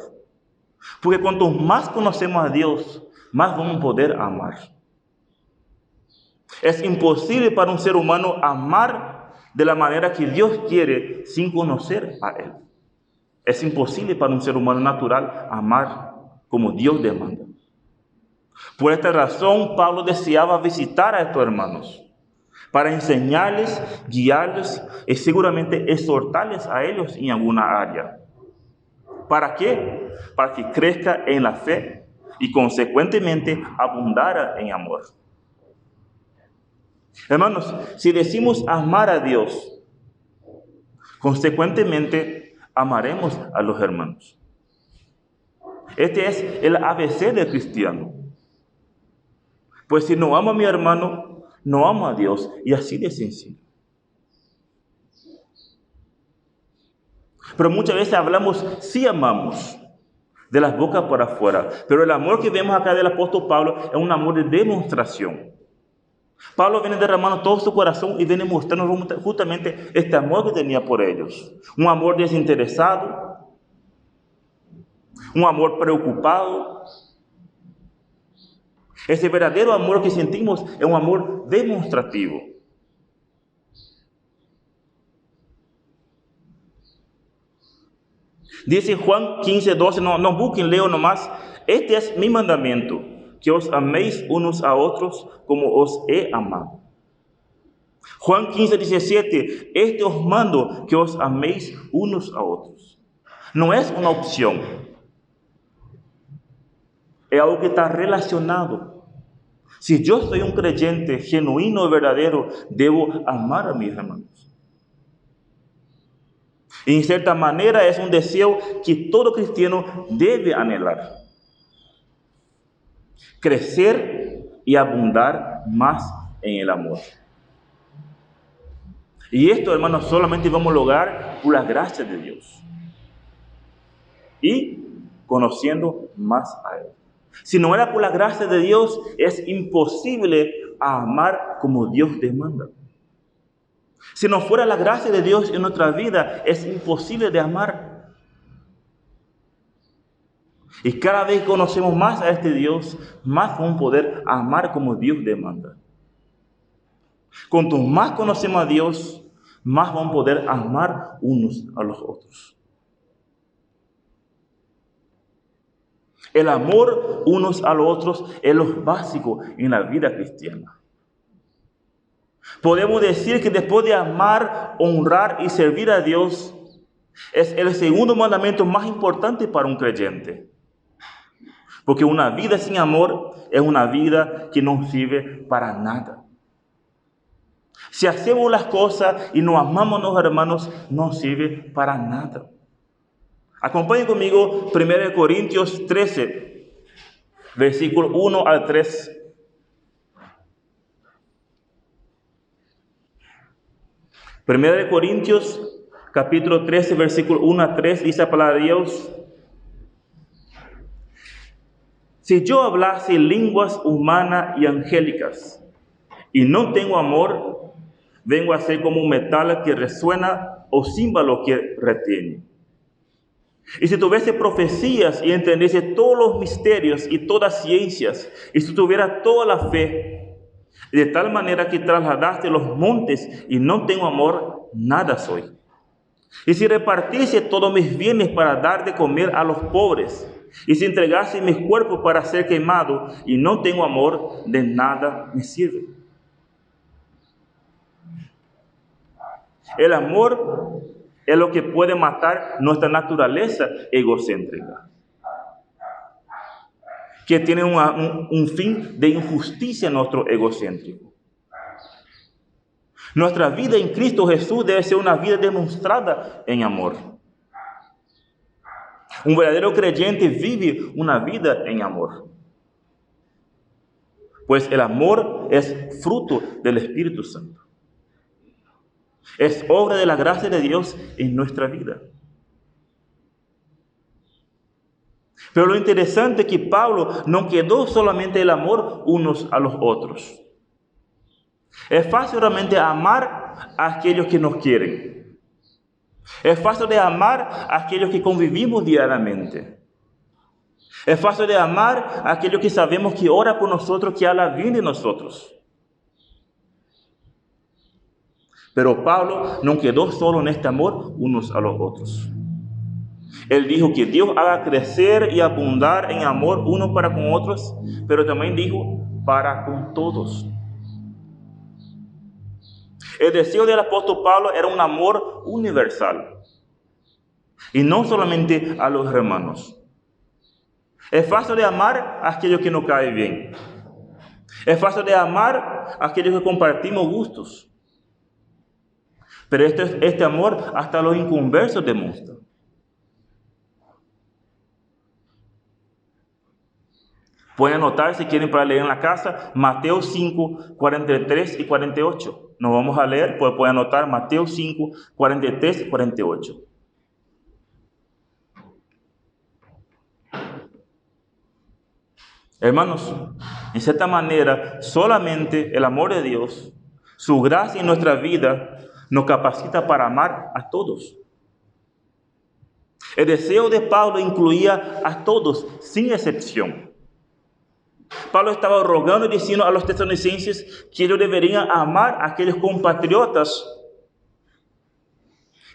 Porque cuanto más conocemos a Dios, más vamos a poder amar. Es imposible para un ser humano amar de la manera que Dios quiere sin conocer a Él. Es imposible para un ser humano natural amar como Dios demanda. Por esta razón, Pablo deseaba visitar a estos hermanos para enseñarles, guiarles y seguramente exhortarles a ellos en alguna área. ¿Para qué? Para que crezca en la fe y consecuentemente abundara en amor. Hermanos, si decimos amar a Dios, consecuentemente amaremos a los hermanos. Este es el ABC del cristiano. Pues si no amo a mi hermano, no amo a Dios, y así de sencillo. Pero muchas veces hablamos, sí amamos, de las bocas para afuera. Pero el amor que vemos acá del apóstol Pablo es un amor de demostración. Pablo viene derramando todo su corazón y viene mostrando justamente este amor que tenía por ellos. Un amor desinteresado, un amor preocupado. Ese verdadero amor que sentimos es un amor demostrativo. Dice Juan 15:12, no busquen, leo nomás. Este es mi mandamiento, que os améis unos a otros como os he amado. Juan 15:17, este os mando, que os améis unos a otros. No es una opción, es algo que está relacionado. Si yo soy un creyente genuino y verdadero, debo amar a mis hermanos. Y en cierta manera es un deseo que todo cristiano debe anhelar. Crecer y abundar más en el amor. Y esto, hermanos, solamente vamos a lograr por la gracia de Dios. Y conociendo más a Él. Si no era por la gracia de Dios, es imposible amar como Dios demanda. Si no fuera la gracia de Dios en nuestra vida, es imposible de amar. Y cada vez que conocemos más a este Dios, más vamos a poder amar como Dios demanda. Cuanto más conocemos a Dios, más vamos a poder amar unos a los otros. El amor unos a los otros es lo básico en la vida cristiana. Podemos decir que después de amar, honrar y servir a Dios, es el segundo mandamiento más importante para un creyente. Porque una vida sin amor es una vida que no sirve para nada. Si hacemos las cosas y no amamos a los hermanos, no sirve para nada. Acompañen conmigo 1 Corintios 13, versículo 1 al 3. 1 Corintios, capítulo 13, versículo 1 a 3, dice la palabra de Dios. Si yo hablase lenguas humanas y angélicas, y no tengo amor, vengo a ser como un metal que resuena o címbalo que retiene. Y si tuviese profecías y entendiese todos los misterios y todas ciencias, y si tuviera toda la fe, de tal manera que trasladaste los montes y no tengo amor, nada soy. Y si repartiese todos mis bienes para dar de comer a los pobres, y si entregase mis cuerpos para ser quemado y no tengo amor, de nada me sirve. El amor es lo que puede matar nuestra naturaleza egocéntrica, que tiene un fin de injusticia en nuestro egocéntrico. Nuestra vida en Cristo Jesús debe ser una vida demostrada en amor. Un verdadero creyente vive una vida en amor. Pues el amor es fruto del Espíritu Santo. Es obra de la gracia de Dios en nuestra vida. Pero lo interesante es que Pablo no quedó solamente el amor unos a los otros. Es fácil realmente amar a aquellos que nos quieren. Es fácil de amar a aquellos que convivimos diariamente. Es fácil de amar a aquellos que sabemos que ora por nosotros, que habla bien de nosotros. Pero Pablo no quedó solo en este amor unos a los otros. Él dijo que Dios haga crecer y abundar en amor unos para con otros, pero también dijo para con todos. El deseo del apóstol Pablo era un amor universal y no solamente a los hermanos. Es fácil de amar a aquellos que nos caen bien. Es fácil de amar a aquellos que compartimos gustos. Pero este amor hasta los inconversos demuestra. Pueden anotar si quieren para leer en la casa Mateo 5, 43 y 48. No vamos a leer, pues pueden anotar Mateo 5, 43 y 48. Hermanos, en cierta manera, solamente el amor de Dios, su gracia en nuestra vida, nos capacita para amar a todos. El deseo de Pablo incluía a todos, sin excepción. Pablo estaba rogando y diciendo a los tesalonicenses que ellos deberían amar a aquellos compatriotas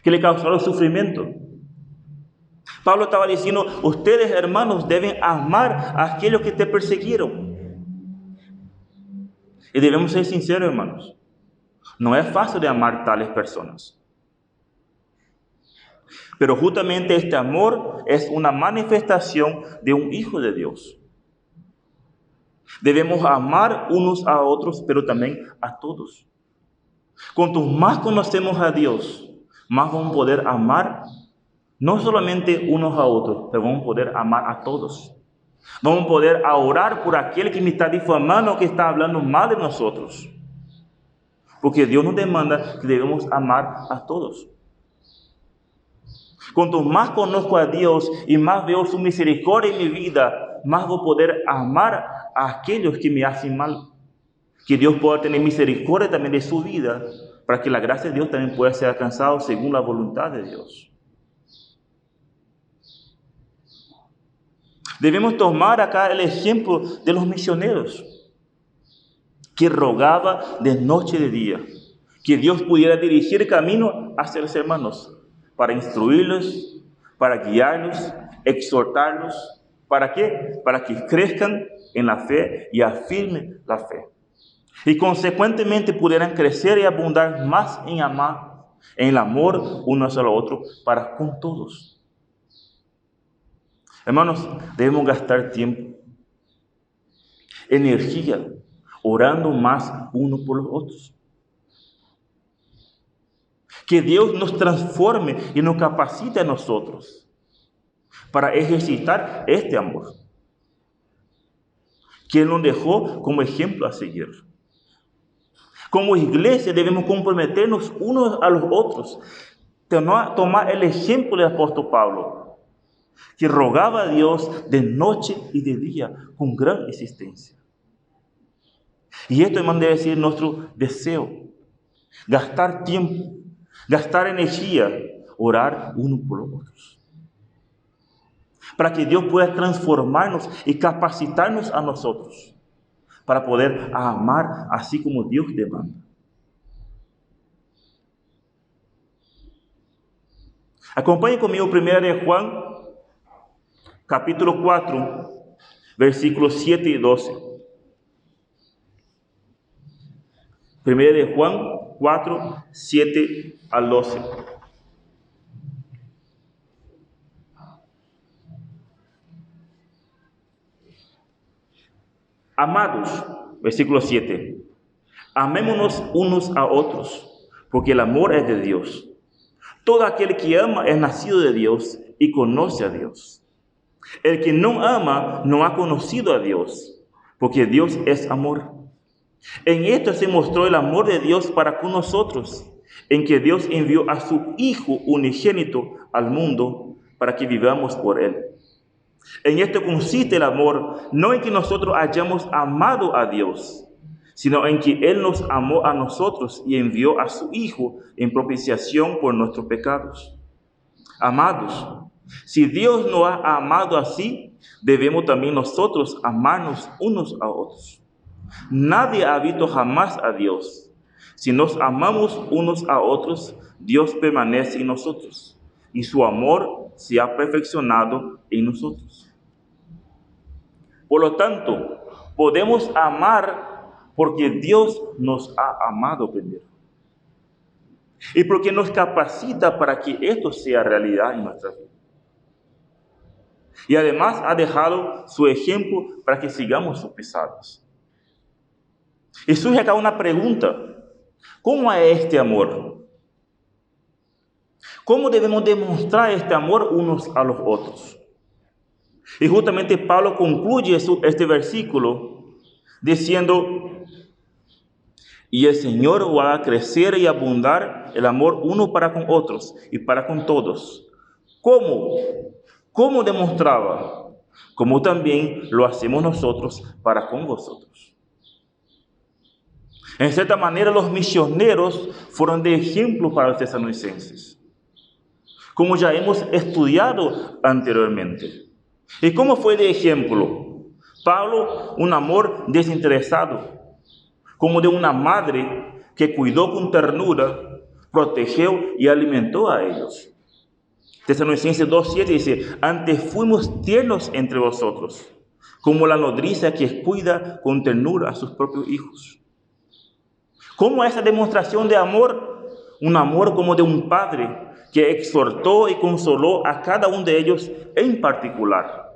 que le causaron sufrimiento. Pablo estaba diciendo, ustedes hermanos deben amar a aquellos que te persiguieron. Y debemos ser sinceros, hermanos. No es fácil de amar tales personas. Pero justamente este amor es una manifestación de un hijo de Dios. Debemos amar unos a otros, pero también a todos. Cuanto más conocemos a Dios, más vamos a poder amar no solamente unos a otros, pero vamos a poder amar a todos. Vamos a poder orar por aquel que me está difamando, que está hablando mal de nosotros. Porque Dios nos demanda que debemos amar a todos. Cuanto más conozco a Dios y más veo su misericordia en mi vida, más voy a poder amar a aquellos que me hacen mal. Que Dios pueda tener misericordia también de su vida, para que la gracia de Dios también pueda ser alcanzada según la voluntad de Dios. Debemos tomar acá el ejemplo de los misioneros, que rogaban de noche y de día, que Dios pudiera dirigir el camino hacia los hermanos, para instruirlos, para guiarlos, exhortarlos. ¿Para qué? Para que crezcan en la fe y afirmen la fe. Y consecuentemente pudieran crecer y abundar más en amar, en el amor unos a los otros, para con todos. Hermanos, debemos gastar tiempo, energía, orando más unos por los otros. Que Dios nos transforme y nos capacite a nosotros para ejercitar este amor que Él nos dejó como ejemplo a seguir. Como iglesia debemos comprometernos unos a los otros, tomar el ejemplo del apóstol Pablo, que rogaba a Dios de noche y de día con gran insistencia. Y esto, hermano, debe ser nuestro deseo: gastar tiempo, gastar energía, orar unos por los otros, para que Dios pueda transformarnos y capacitarnos a nosotros para poder amar así como Dios demanda. Acompañen conmigo 1 de Juan, capítulo 4, versículos 7 y 12. 1 de Juan 4, 7 al 12. Amados, versículo 7, amémonos unos a otros, porque el amor es de Dios. Todo aquel que ama es nacido de Dios y conoce a Dios. El que no ama no ha conocido a Dios, porque Dios es amor. En esto se mostró el amor de Dios para con nosotros, en que Dios envió a su Hijo unigénito al mundo para que vivamos por Él. En esto consiste el amor, no en que nosotros hayamos amado a Dios, sino en que Él nos amó a nosotros y envió a su Hijo en propiciación por nuestros pecados. Amados, si Dios nos ha amado así, debemos también nosotros amarnos unos a otros. Nadie ha visto jamás a Dios. Si nos amamos unos a otros, Dios permanece en nosotros y su amor se ha perfeccionado en nosotros. Por lo tanto, podemos amar porque Dios nos ha amado primero y porque nos capacita para que esto sea realidad en nuestra vida. Y además ha dejado su ejemplo para que sigamos sus pisadas. Y surge acá una pregunta: ¿cómo es este amor? ¿Cómo debemos demostrar este amor unos a los otros? Y justamente Pablo concluye este versículo diciendo: y el Señor os haga crecer y abundar el amor uno para con otros y para con todos. ¿Cómo? ¿Cómo demostraba? como también lo hacemos nosotros para con vosotros. En cierta manera, los misioneros fueron de ejemplo para los tesalonicenses, como ya hemos estudiado anteriormente. ¿Y cómo fue de ejemplo? Pablo, un amor desinteresado, como de una madre que cuidó con ternura, protegió y alimentó a ellos. Tesalonicenses 2:7 dice: antes fuimos tiernos entre vosotros, como la nodriza que cuida con ternura a sus propios hijos. ¿Cómo esa demostración de amor? Un amor como de un padre que exhortó y consoló a cada uno de ellos en particular.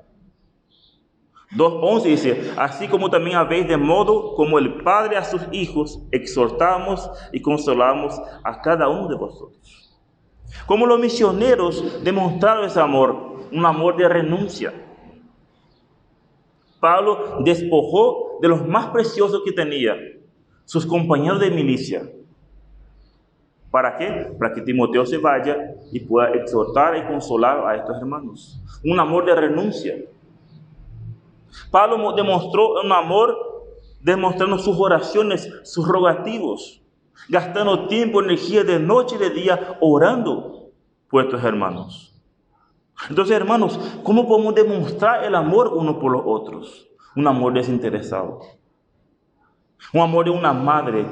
2:11 dice: así como también habéis de modo como el padre a sus hijos, exhortamos y consolamos a cada uno de vosotros. Como los misioneros demostraron ese amor, un amor de renuncia. Pablo despojó de los más preciosos que tenía, sus compañeros de milicia. ¿Para qué? Para que Timoteo se vaya y pueda exhortar y consolar a estos hermanos. Un amor de renuncia. Pablo demostró un amor demostrando sus oraciones, sus rogativos, gastando tiempo, energía de noche y de día orando por estos hermanos. Entonces, hermanos, ¿cómo podemos demostrar el amor uno por los otros? Un amor desinteresado. Un amor de una madre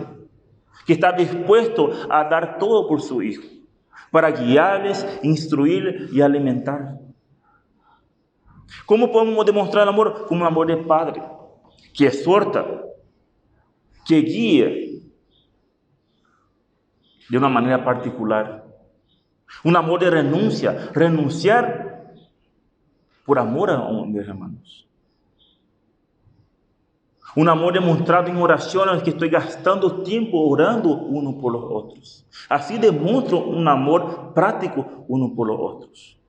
que está dispuesto a dar todo por su hijo, para guiarles, instruir y alimentar. ¿Cómo podemos demostrar el amor? Como un amor de padre, que exhorta, que guía de una manera particular. Un amor de renuncia, renunciar por amor a mis hermanos. Un amor demostrado en oraciones que estoy gastando tiempo orando uno por los otros. Así demuestro un amor práctico uno por los otros.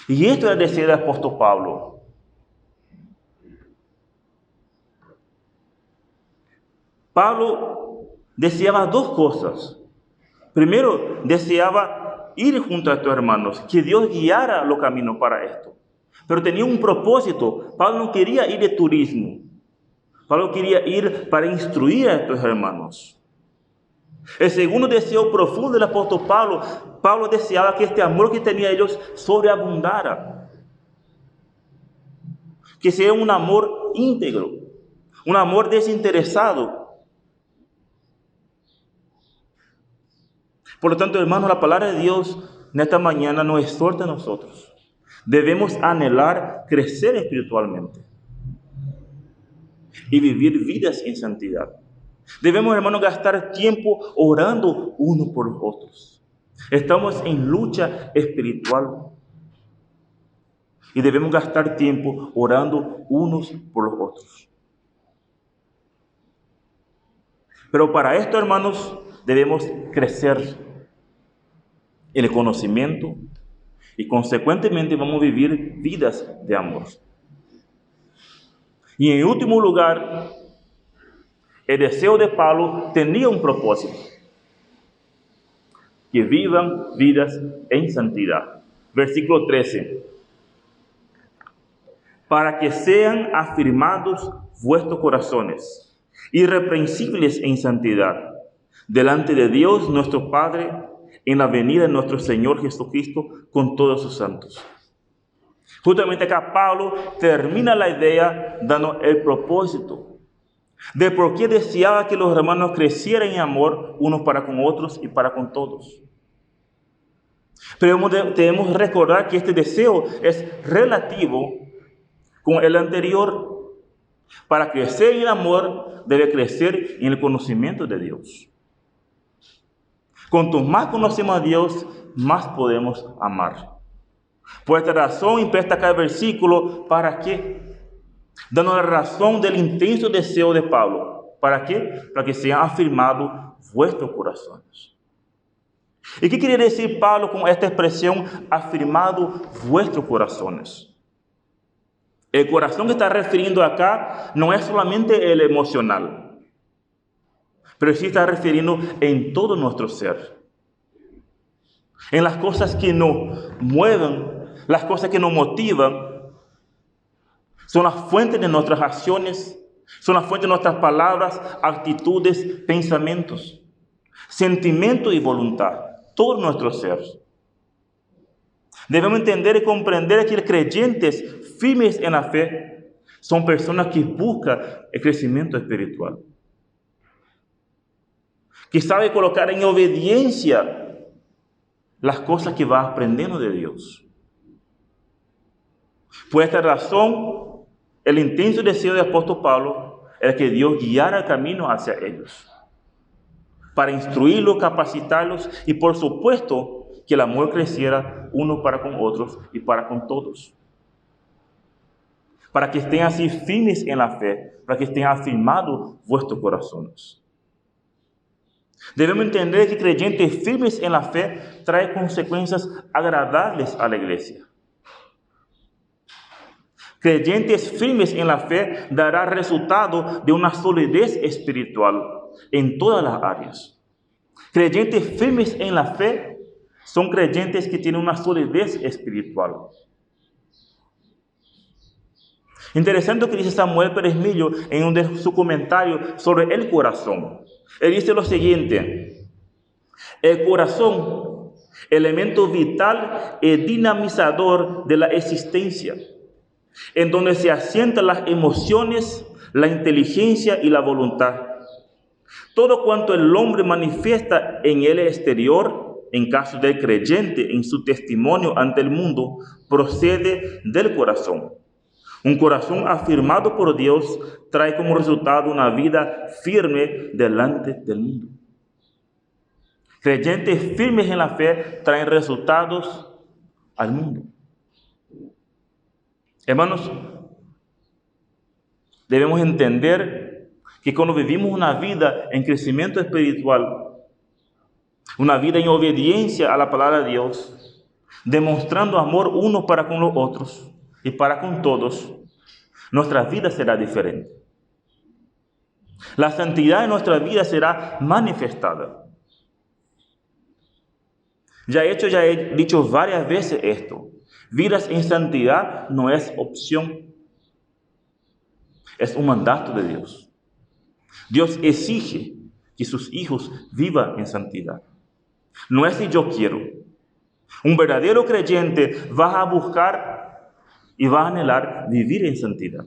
Y esto es el deseo del apóstol Pablo. Pablo deseaba dos cosas. Primero, deseaba ir junto a estos hermanos, que Dios guiara los caminos para esto. Pero tenía un propósito. Pablo no quería ir de turismo. Pablo quería ir para instruir a estos hermanos. El segundo deseo profundo del apóstol Pablo, Pablo deseaba que este amor que tenía ellos sobreabundara. Que sea un amor íntegro, un amor desinteresado. Por lo tanto, hermanos, la palabra de Dios en esta mañana nos exhorta a nosotros. Debemos anhelar crecer espiritualmente y vivir vidas en santidad. Debemos, hermanos, gastar tiempo orando unos por los otros. Estamos en lucha espiritual y debemos gastar tiempo orando unos por los otros. Pero para esto, hermanos, debemos crecer en el conocimiento y consecuentemente vamos a vivir vidas de amor. Y en último lugar, el deseo de Pablo tenía un propósito: que vivan vidas en santidad. Versículo 13. Para que sean afirmados vuestros corazones, irreprensibles en santidad, delante de Dios nuestro Padre, en la venida de nuestro Señor Jesucristo con todos sus santos. Justamente acá Pablo termina la idea dando el propósito de por qué deseaba que los hermanos crecieran en amor unos para con otros y para con todos. Pero debemos recordar que este deseo es relativo con el anterior. Para crecer en el amor debe crecer en el conocimiento de Dios. Cuanto más conocemos a Dios, más podemos amar. Por esta razón, empieza acá el versículo, ¿para qué? Dando la razón del intenso deseo de Pablo. ¿Para qué? Para que sean afirmados vuestros corazones. ¿Y qué quiere decir Pablo con esta expresión, afirmado vuestros corazones? El corazón que está refiriendo acá no es solamente el emocional, pero sí está refiriendo en todo nuestro ser. En las cosas que nos mueven, las cosas que nos motivan, son las fuentes de nuestras acciones, son las fuentes de nuestras palabras, actitudes, pensamientos, sentimiento y voluntad, todo nuestro ser. Debemos entender y comprender que los creyentes firmes en la fe son personas que buscan el crecimiento espiritual, que saben colocar en obediencia las cosas que va aprendiendo de Dios. Por esta razón, el intenso deseo del apóstol Pablo era que Dios guiara el camino hacia ellos, para instruirlos, capacitarlos y, por supuesto, que el amor creciera uno para con otros y para con todos. Para que estén así firmes en la fe, para que estén afirmados vuestros corazones. Debemos entender que creyentes firmes en la fe traen consecuencias agradables a la iglesia. Creyentes firmes en la fe dará resultado de una solidez espiritual en todas las áreas. Creyentes firmes en la fe son creyentes que tienen una solidez espiritual. Interesante lo que dice Samuel Pérez Millo en uno de sus comentarios sobre el corazón. Él dice lo siguiente: el corazón, elemento vital y dinamizador de la existencia, en donde se asientan las emociones, la inteligencia y la voluntad. Todo cuanto el hombre manifiesta en el exterior, en caso del creyente, en su testimonio ante el mundo, procede del corazón. Un corazón afirmado por Dios trae como resultado una vida firme delante del mundo. Creyentes firmes en la fe traen resultados al mundo. Hermanos, debemos entender que cuando vivimos una vida en crecimiento espiritual, una vida en obediencia a la palabra de Dios, demostrando amor uno para con los otros y para con todos, nuestra vida será diferente. La santidad en nuestra vida será manifestada. Ya he dicho varias veces esto. Vidas en santidad no es opción. Es un mandato de Dios. Dios exige que sus hijos vivan en santidad. No es si yo quiero. Un verdadero creyente va a buscar y va a anhelar vivir en santidad.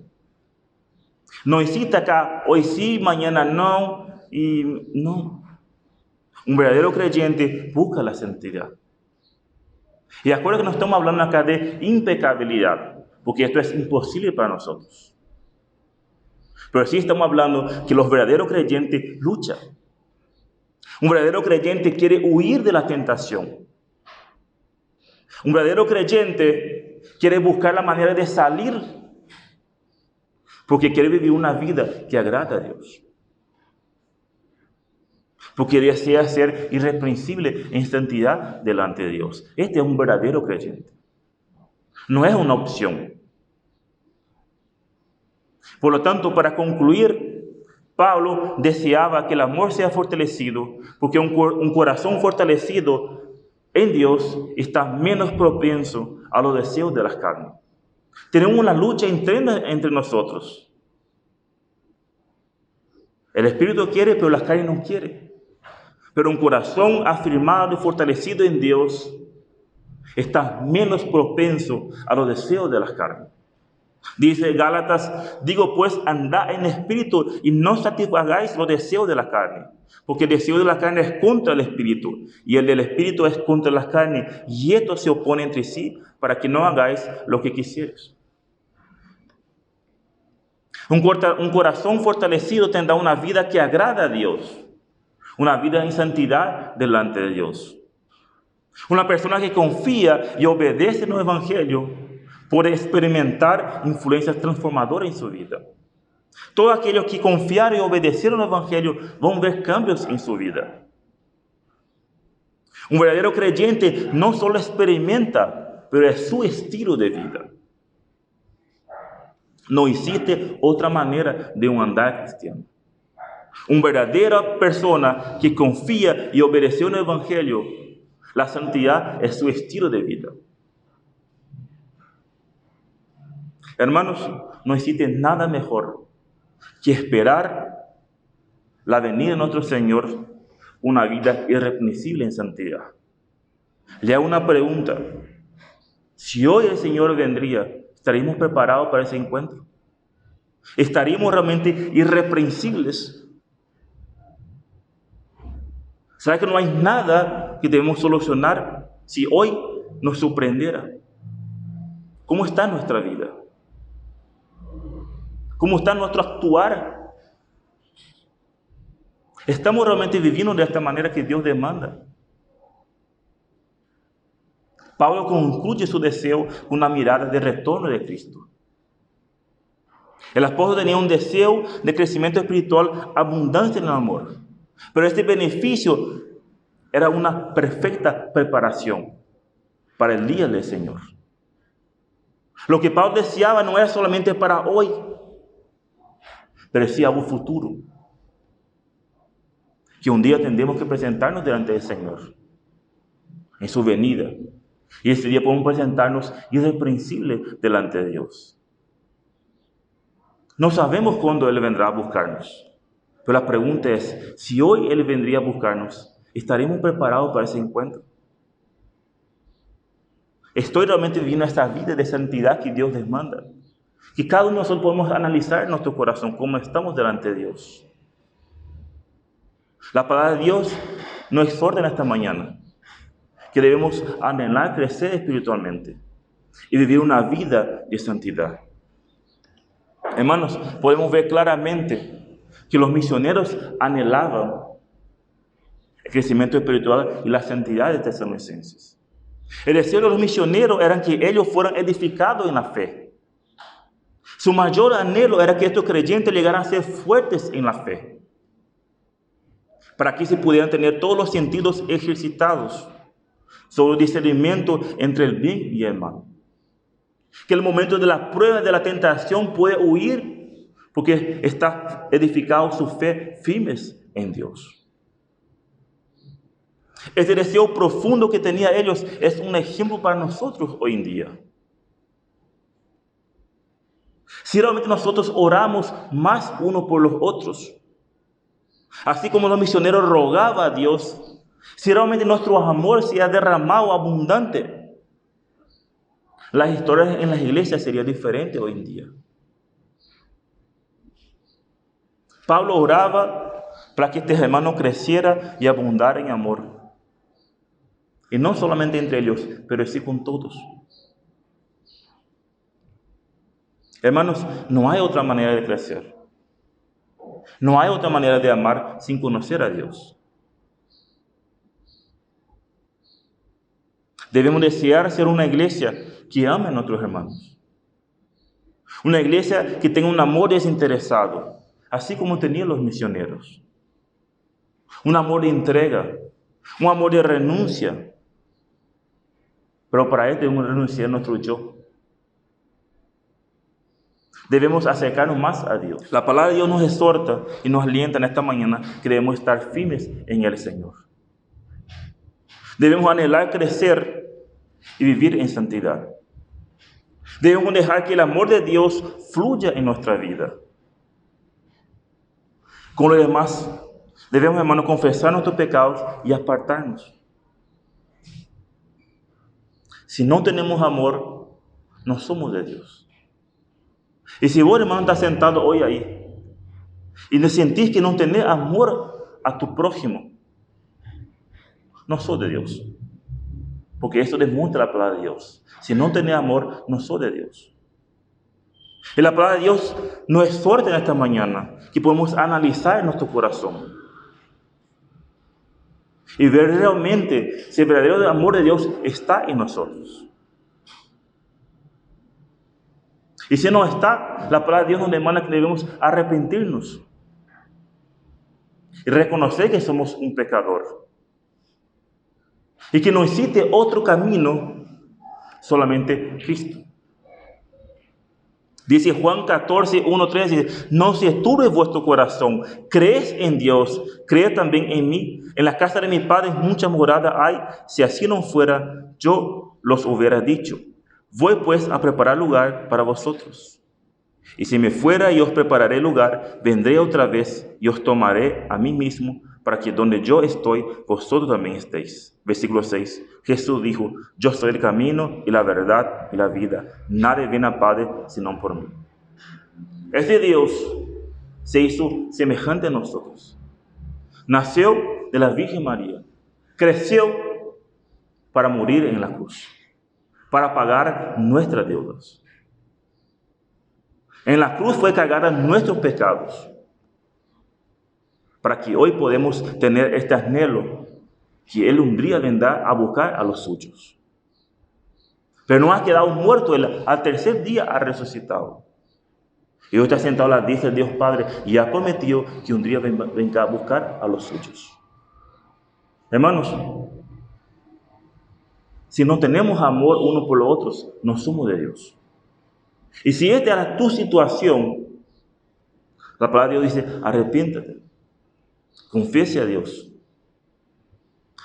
No existe acá, hoy sí, mañana no, y no. Un verdadero creyente busca la santidad. Y acuérdense que no estamos hablando acá de impecabilidad, porque esto es imposible para nosotros. Pero sí estamos hablando que los verdaderos creyentes luchan. Un verdadero creyente quiere huir de la tentación. Un verdadero creyente quiere buscar la manera de salir, porque quiere vivir una vida que agrada a Dios. Porque desea ser irreprensible en santidad delante de Dios. Este es un verdadero creyente. No es una opción. Por lo tanto, para concluir, Pablo deseaba que el amor sea fortalecido, porque un corazón fortalecido en Dios está menos propenso a los deseos de las carnes. Tenemos una lucha interna entre nosotros. El Espíritu quiere, pero las carnes no quieren. Pero un corazón afirmado y fortalecido en Dios está menos propenso a los deseos de las carnes. Dice Gálatas: digo pues, andad en espíritu y no satisfagáis los deseos de la carne, porque el deseo de la carne es contra el espíritu y el del espíritu es contra las carnes, y estos se oponen entre sí para que no hagáis lo que quisierais. Un corazón fortalecido tendrá una vida que agrada a Dios, una vida en santidad delante de Dios. Una persona que confía y obedece en el Evangelio puede experimentar influencias transformadoras en su vida. Todos aquellos que confiaron y obedecieron al Evangelio van a ver cambios en su vida. Un verdadero creyente no solo experimenta, pero es su estilo de vida. No existe otra manera de un andar cristiano. Una verdadera persona que confía y obedece en el Evangelio, la santidad es su estilo de vida. Hermanos, no existe nada mejor que esperar la venida de nuestro Señor, una vida irreprensible en santidad. Le hago una pregunta. Si hoy el Señor vendría, ¿estaríamos preparados para ese encuentro? ¿Estaríamos realmente irreprensibles? ¿Sabe que no hay nada que debemos solucionar si hoy nos sorprendiera? ¿Cómo está nuestra vida? ¿Cómo está nuestro actuar? ¿Estamos realmente viviendo de esta manera que Dios demanda? Pablo concluye su deseo con una mirada de retorno de Cristo. El apóstol tenía un deseo de crecimiento espiritual abundante en el amor, pero este beneficio era una perfecta preparación para el día del Señor. Lo que Pablo deseaba no era solamente para hoy, pero sí algo futuro, que un día tendremos que presentarnos delante del Señor en su venida, y ese día podemos presentarnos irreprensibles delante de Dios. No sabemos cuándo Él vendrá a buscarnos, pero la pregunta es, si hoy Él vendría a buscarnos, ¿estaremos preparados para ese encuentro? ¿Estoy realmente viviendo esta vida de santidad que Dios demanda? Que cada uno de nosotros podemos analizar en nuestro corazón cómo estamos delante de Dios. La palabra de Dios nos exhorta en esta mañana que debemos anhelar crecer espiritualmente y vivir una vida de santidad. Hermanos, podemos ver claramente que los misioneros anhelaban el crecimiento espiritual y la santidad de tesalonicenses. El deseo de los misioneros era que ellos fueran edificados en la fe. Su mayor anhelo era que estos creyentes llegaran a ser fuertes en la fe, para que se pudieran tener todos los sentidos ejercitados sobre el discernimiento entre el bien y el mal. Que el momento de la prueba, de la tentación, puede huir porque está edificado su fe firmes en Dios. Este deseo profundo que tenían ellos es un ejemplo para nosotros hoy en día. Si realmente nosotros oramos más uno por los otros, así como los misioneros rogaban a Dios, si realmente nuestro amor se ha derramado abundante, las historias en las iglesias serían diferentes hoy en día. Pablo oraba para que este hermano creciera y abundara en amor. Y no solamente entre ellos, pero sí con todos. Hermanos, no hay otra manera de crecer. No hay otra manera de amar sin conocer a Dios. Debemos desear ser una iglesia que ame a nuestros hermanos. Una iglesia que tenga un amor desinteresado, así como tenían los misioneros. Un amor de entrega, un amor de renuncia. Pero para esto debemos renunciar a nuestro yo. Debemos acercarnos más a Dios. La palabra de Dios nos exhorta y nos alienta en esta mañana que debemos estar firmes en el Señor. Debemos anhelar crecer y vivir en santidad. Debemos dejar que el amor de Dios fluya en nuestra vida. Con lo demás, debemos, hermanos, confesar nuestros pecados y apartarnos. Si no tenemos amor, no somos de Dios. Y si vos, hermano, estás sentado hoy ahí y no sentís que no tenés amor a tu prójimo, no sos de Dios. Porque eso demuestra la palabra de Dios. Si no tenés amor, no sos de Dios. Y la palabra de Dios nos exhorta en esta mañana que podemos analizar en nuestro corazón y ver realmente si el verdadero amor de Dios está en nosotros. Y si no está, la palabra de Dios nos demanda que debemos arrepentirnos y reconocer que somos un pecador y que no existe otro camino, solamente Cristo. Dice Juan 14, 1-3, dice: no se turbe vuestro corazón, creed en Dios, creed también en mí. En la casa de mis padres muchas moradas hay, si así no fuera, yo los hubiera dicho. Voy pues a preparar lugar para vosotros. Y si me fuera y os prepararé lugar, vendré otra vez y os tomaré a mí mismo, para que donde yo estoy, vosotros también estéis. Versículo 6. Jesús dijo, yo soy el camino y la verdad y la vida. Nadie viene al Padre sino por mí. Este Dios se hizo semejante a nosotros. Nació de la Virgen María. Creció para morir en la cruz, para pagar nuestras deudas. En la cruz fue cargada nuestros pecados, para que hoy podamos tener este anhelo que Él un día vendrá a buscar a los suyos. Pero no ha quedado muerto, Él al tercer día ha resucitado. Y hoy está sentado a la diestra de Dios Padre y ha prometido que un día vendrá a buscar a los suyos. Hermanos, si no tenemos amor uno por los otros, no somos de Dios. Y si esta era tu situación, la palabra de Dios dice, arrepiéntate, confiese a Dios.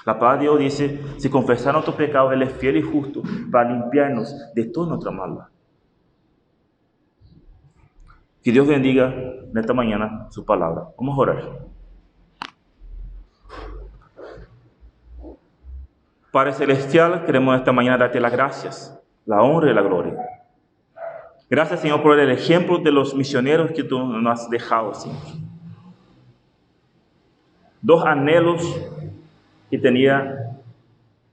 La palabra de Dios dice, si confesamos nuestros pecados, Él es fiel y justo para limpiarnos de toda nuestra maldad. Que Dios bendiga en esta mañana su palabra. Vamos a orar. Padre Celestial, queremos esta mañana darte las gracias, la honra y la gloria. Gracias, Señor, por el ejemplo de los misioneros que tú nos has dejado, Señor. Dos anhelos que tenían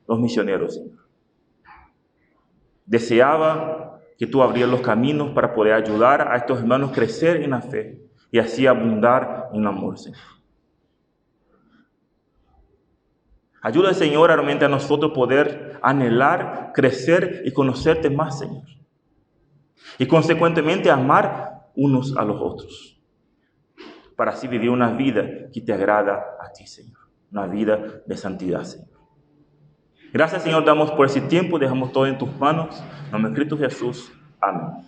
los misioneros, Señor. Deseaba que tú abrieras los caminos para poder ayudar a estos hermanos a crecer en la fe y así abundar en amor, Señor. Ayuda, Señor, realmente a nosotros poder anhelar, crecer y conocerte más, Señor. Y consecuentemente amar unos a los otros. Para así vivir una vida que te agrada a ti, Señor. Una vida de santidad, Señor. Gracias, Señor, damos por ese tiempo. Dejamos todo en tus manos. En nombre de Cristo Jesús. Amén.